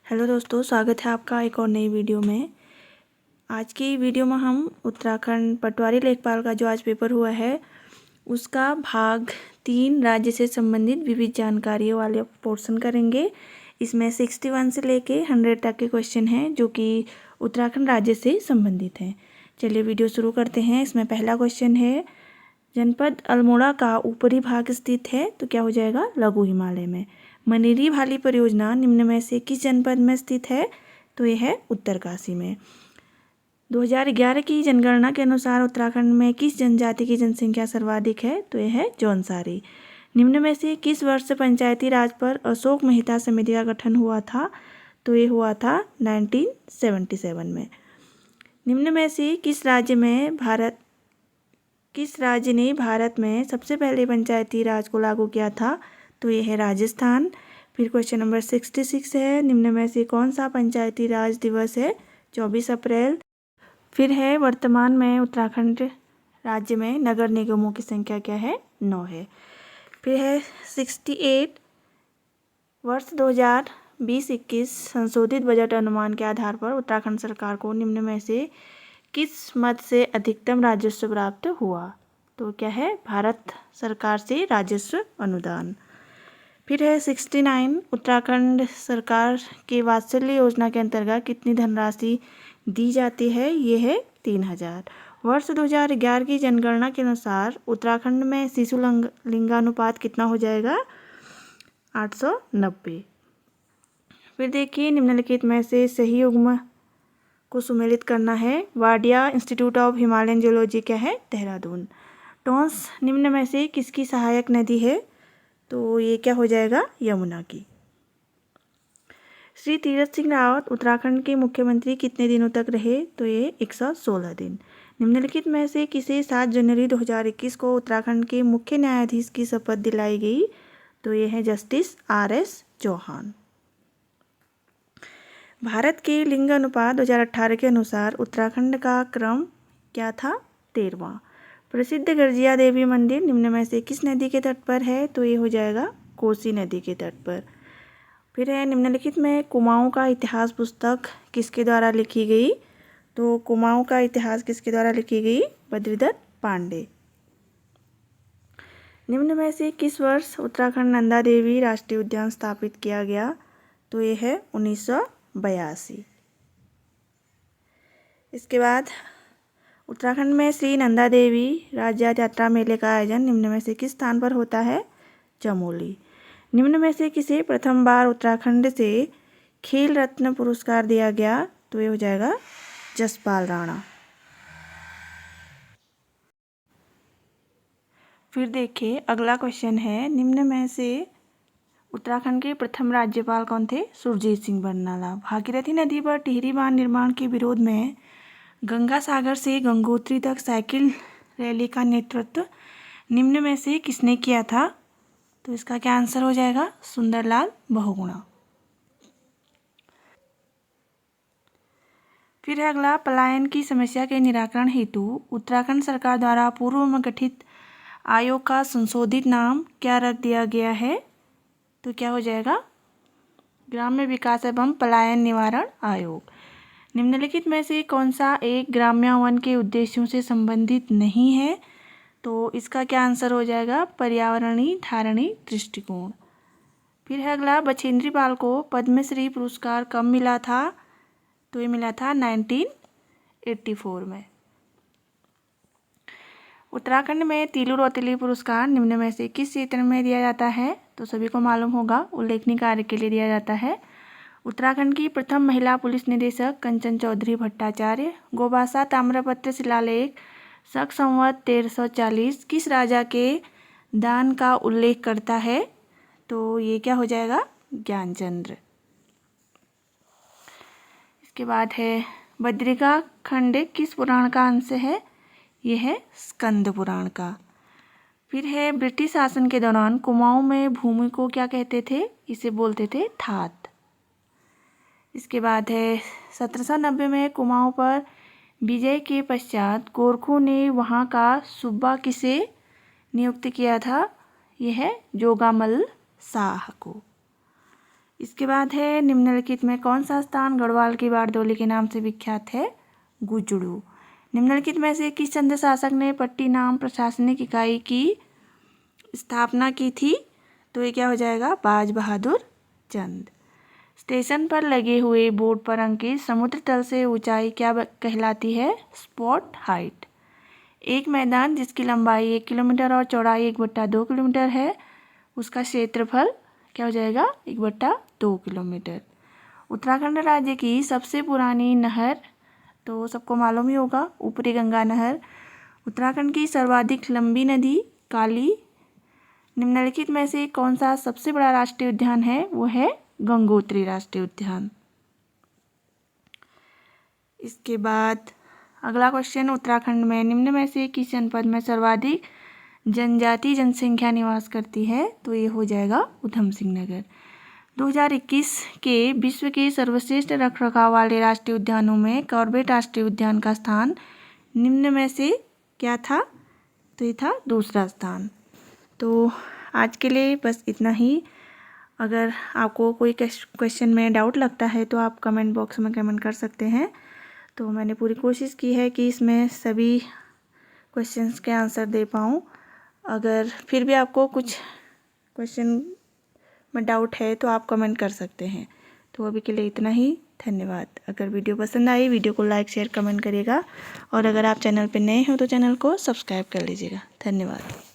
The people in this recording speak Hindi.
हेलो दोस्तों, स्वागत है आपका एक और नई वीडियो में। आज की वीडियो में हम उत्तराखंड पटवारी लेखपाल का जो आज पेपर हुआ है उसका भाग 3 राज्य से संबंधित विविध जानकारियों वाले पोर्शन करेंगे। इसमें 61 से लेके 100 तक के क्वेश्चन हैं जो कि उत्तराखंड राज्य से संबंधित हैं। चलिए वीडियो शुरू करते हैं। इसमें पहला क्वेश्चन है, जनपद अल्मोड़ा का ऊपरी भाग स्थित है, तो क्या हो जाएगा? लघु हिमालय में। मनीरी भाली परियोजना निम्न में से किस जनपद में स्थित है? तो यह है उत्तरकाशी में। 2011 की जनगणना के अनुसार उत्तराखंड में किस जनजाति की जनसंख्या सर्वाधिक है? तो यह है जौनसारी। निम्न में से किस वर्ष पंचायती राज पर अशोक मेहता समिति का गठन हुआ था? तो ये हुआ था 1977 में। निम्न में से किस राज्य ने भारत में सबसे पहले पंचायती राज को लागू किया था? तो ये है राजस्थान। फिर क्वेश्चन नंबर 66 है, निम्न में से कौन सा पंचायती राज दिवस है? 24 अप्रैल। फिर है, वर्तमान में उत्तराखंड राज्य में नगर निगमों की संख्या क्या है? 9 है। फिर है 68, वर्ष 2020-21 संशोधित बजट अनुमान के आधार पर उत्तराखंड सरकार को निम्न में से किस मद से अधिकतम राजस्व प्राप्त हुआ? तो क्या है? भारत सरकार से राजस्व अनुदान। फिर है 69, उत्तराखंड सरकार के वात्सल्य योजना के अंतर्गत कितनी धनराशि दी जाती है? ये है 3000। वर्ष 2011 की जनगणना के अनुसार उत्तराखंड में शिशु लिंगानुपात कितना हो जाएगा? 890। फिर देखिए, निम्नलिखित में से सही युग्म को सुमेलित करना है। Wadia institute of Himalayan geology क्या है? देहरादून। टोंस निम्न में से किसकी सहायक नदी है? तो ये क्या हो जाएगा? यमुना की। श्री तीरथ सिंह रावत उत्तराखंड के मुख्यमंत्री कितने दिनों तक रहे? तो ये 116 दिन। निम्नलिखित में से किसे 7 जनवरी 2021 को उत्तराखंड के मुख्य न्यायाधीश की शपथ दिलाई गई? तो ये है जस्टिस RS चौहान। भारत के लिंग अनुपात 2018 के अनुसार उत्तराखंड का क्रम क्या था? 13वां। प्रसिद्ध गर्जिया देवी मंदिर निम्न में से किस नदी के तट पर है? तो ये हो जाएगा कोसी नदी के तट पर। फिर है, निम्नलिखित में कुमाऊं का इतिहास पुस्तक किसके द्वारा लिखी गई? तो कुमाऊं का इतिहास किसके द्वारा लिखी गई? बद्रीदत्त पांडे। निम्न में से किस वर्ष उत्तराखंड नंदा देवी राष्ट्रीय उद्यान स्थापित किया गया? तो ये है 1982। इसके बाद उत्तराखंड में श्री नंदा देवी राज्य यात्रा मेले का आयोजन निम्न में से किस स्थान पर होता है? चमोली। निम्न में से किसे प्रथम बार उत्तराखंड से खेल रत्न पुरस्कार दिया गया? तो ये हो जाएगा जसपाल राणा। फिर देखिए, अगला क्वेश्चन है, निम्न में से उत्तराखंड के प्रथम राज्यपाल कौन थे? सुरजीत सिंह बरनाला। भागीरथी नदी पर टिहरी बांध निर्माण के विरोध में गंगा सागर से गंगोत्री तक साइकिल रैली का नेतृत्व निम्न में से किसने किया था? तो इसका क्या आंसर हो जाएगा? सुंदरलाल बहुगुणा। फिर है अगला, पलायन की समस्या के निराकरण हेतु उत्तराखंड सरकार द्वारा पूर्व में गठित आयोग का संशोधित नाम क्या रख दिया गया है? तो क्या हो जाएगा? ग्राम्य विकास एवं पलायन निवारण आयोग। निम्नलिखित में से कौन सा एक ग्राम्यावन के उद्देश्यों से संबंधित नहीं है? तो इसका क्या आंसर हो जाएगा? पर्यावरणीय धारणी दृष्टिकोण। फिर है अगला, बछेंद्री पाल को पद्मश्री पुरस्कार कब मिला था? तो ये मिला था 1984 में। उत्तराखंड में तीलू रौतेली पुरस्कार निम्न में से किस क्षेत्र में दिया जाता है? तो सभी को मालूम होगा, उल्लेखनीय कार्य के लिए दिया जाता है। उत्तराखंड की प्रथम महिला पुलिस निदेशक कंचन चौधरी भट्टाचार्य। गोबासा ताम्रपत्र शिलालेख शक संवत 1340 किस राजा के दान का उल्लेख करता है? तो ये क्या हो जाएगा? ज्ञानचंद्र। इसके बाद है, बद्रिका खंड किस पुराण का अंश है? यह है स्कंद पुराण का। फिर है, ब्रिटिश शासन के दौरान कुमाऊं में भूमि को क्या कहते थे? इसे बोलते थे थात। इसके बाद है, 1790 में कुमाऊं पर विजय के पश्चात गोरखों ने वहां का सूबा किसे नियुक्त किया था? यह है जोगामल शाह को। इसके बाद है निम्नलिखित में कौन सा स्थान गढ़वाल की बारडोली के नाम से विख्यात है? गुजड़ू। निम्नलिखित में से किस चंद्र शासक ने पट्टी नाम प्रशासनिक इकाई की स्थापना की थी? तो ये क्या हो जाएगा? बाज बहादुर चंद। स्टेशन पर लगे हुए बोर्ड पर अंकित समुद्र तल से ऊंचाई क्या कहलाती है? Spot height. एक मैदान जिसकी लंबाई 1 किलोमीटर और चौड़ाई 1/2 किलोमीटर है, उसका क्षेत्रफल क्या हो जाएगा? 1/2 किलोमीटर। उत्तराखंड राज्य की सबसे पुरानी नहर, तो सबको मालूम ही होगा, ऊपरी गंगा नहर। उत्तराखंड की सर्वाधिक लंबी नदी काली। निम्नलिखित में से कौन सा सबसे बड़ा राष्ट्रीय उद्यान है? वो है गंगोत्री राष्ट्रीय उद्यान। इसके बाद अगला क्वेश्चन, उत्तराखंड में निम्न में से किस जनपद में सर्वाधिक जनजाति जनसंख्या निवास करती है? तो ये हो जाएगा ऊधम सिंह नगर। 2021 के विश्व के सर्वश्रेष्ठ रखरखाव वाले राष्ट्रीय उद्यानों में कॉर्बेट राष्ट्रीय उद्यान का स्थान निम्न में से क्या था? तो ये था दूसरा स्थान। तो आज के लिए बस इतना ही। अगर आपको कोई क्वेश्चन में डाउट लगता है तो आप कमेंट बॉक्स में कमेंट कर सकते हैं। तो मैंने पूरी कोशिश की है कि इसमें सभी क्वेश्चंस के आंसर दे पाऊँ। अगर फिर भी आपको कुछ क्वेश्चन में डाउट है तो आप कमेंट कर सकते हैं। तो अभी के लिए इतना ही। धन्यवाद। अगर वीडियो पसंद आई, वीडियो को लाइक शेयर कमेंट करिएगा, और अगर आप चैनल पर नए हो तो चैनल को सब्सक्राइब कर लीजिएगा। धन्यवाद।